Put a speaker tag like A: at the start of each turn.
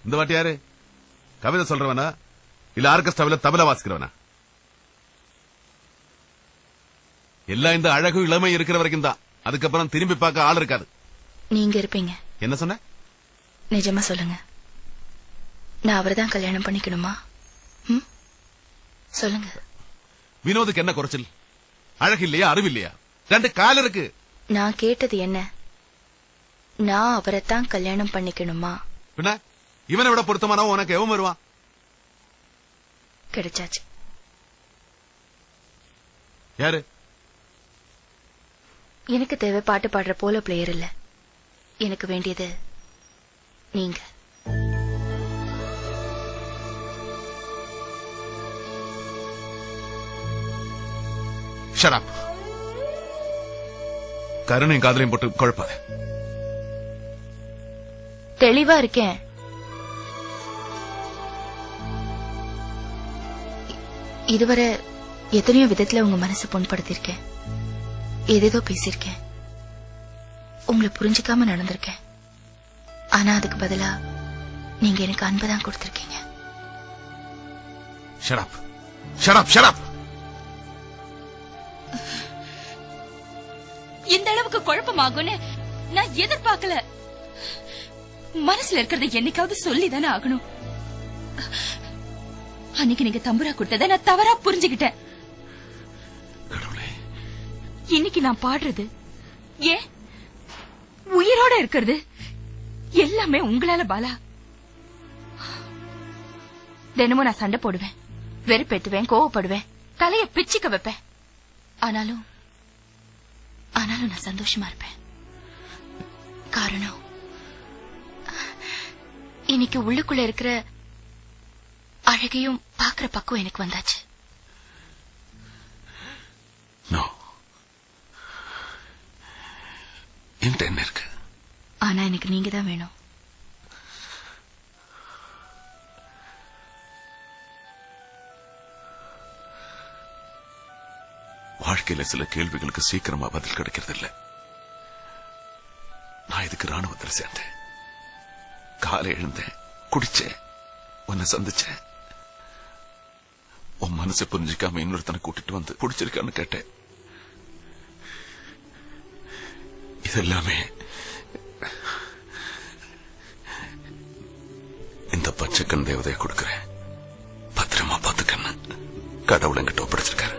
A: இந்த வாட்டி யாரு கவிதை சொல்றவனா இல்ல ஆர்கெஸ்ட்ராவில தபல வாசிக்கிறவனா? எல்லாம் இந்த அழகு இளமை இருக்கிற வரைக்கும் தான். அதுக்கப்புறம் திரும்பி பார்க்க ஆள் இருக்காது.
B: நீங்க இருப்பீங்க.
A: என்ன சொன்ன?
B: நிஜமா சொல்லுங்க, நான் அவர்தான் கல்யாணம் பண்ணிக்கணுமா? சொல்லுங்க.
A: வினோதுக்கு என்ன குறைச்சல்? அழகு இல்லையா, அறிவு இல்லையா? 2 கால் இருக்கு.
B: நான் கேட்டது என்ன, நான் அவரைத்தான் கல்யாணம் பண்ணிக்கணுமா?
A: பின்ன இவனை விட பொருத்தமானவன் உனக்கு எவன் வருவான்?
B: கிடைச்சாச்சு.
A: யாரு?
B: எனக்கு தேவை பாட்டு பாடுற போல பிளேயர் இல்ல, எனக்கு வேண்டியது நீங்க.
A: Shut up. கருணையும் காதலையும் போட்டு குழப்பாத.
B: தெளிவா இருக்கேன். இதுவரை எத்தனையோ விதத்துல உங்க மனசை புண்படுத்திருக்கேன், ஏதேதோ பேசிருக்கேன், உங்களை புரிஞ்சுக்காம நடந்திருக்கேன். ஆனா அதுக்கு பதிலா நீங்க எனக்கு அன்புதான் கொடுத்திருக்கீங்க.
A: Shut up. Shut up. Shut up.
C: இந்த அளவுக்கு குழப்பமாகும்னு நான் எதிர்பார்க்கல. மனசுல இருக்கிறத என்னைக்காவது சொல்லிதானே ஆகணும். அன்னைக்கு நீங்க தம்புரா கொடுத்தத நான் தவறா புரிஞ்சுக்கிட்டேன். இன்னைக்கு நான் பாடுறது, ஏன் உயிரோட இருக்கிறது எல்லாமே உங்களால பாலா. தினமும் நான் சண்டை போடுவேன், வெறுப்பேத்துவேன், கோவப்படுவேன், தலைய பிச்சுக்க வைப்பேன். ஆனாலும் நான் சந்தோஷமா இருப்பேன். காரணம், இன்னைக்கு உள்ளுக்குள்ள இருக்கிற அழகையும் பாக்குற பக்கம் எனக்கு வந்தாச்சு.
A: என்ன இருக்கு?
B: ஆனா எனக்கு நீங்க தான் வேணும்.
A: வாழ்க்கையில சில கேள்விகளுக்கு சீக்கிரமா பதில் கிடைக்கிறது இல்ல. நான் இதுக்கு ராணுவத்தில் சேர்ந்தேன், காலை எழுந்தேன், குடிச்சேன், உன்னை சந்திச்சேன். உன் மனசை புரிஞ்சிக்காம இன்னொருத்தனை கூட்டிட்டு வந்து பிடிச்சிருக்கான்னு கேட்டேன். இதெல்லாமே இந்த பச்சைக்கண் தேவதையை கொடுக்கிறேன், பத்திரமா பாத்துக்கன்னு கடவுள் என்கிட்ட ஒப்படைச்சிருக்காரு.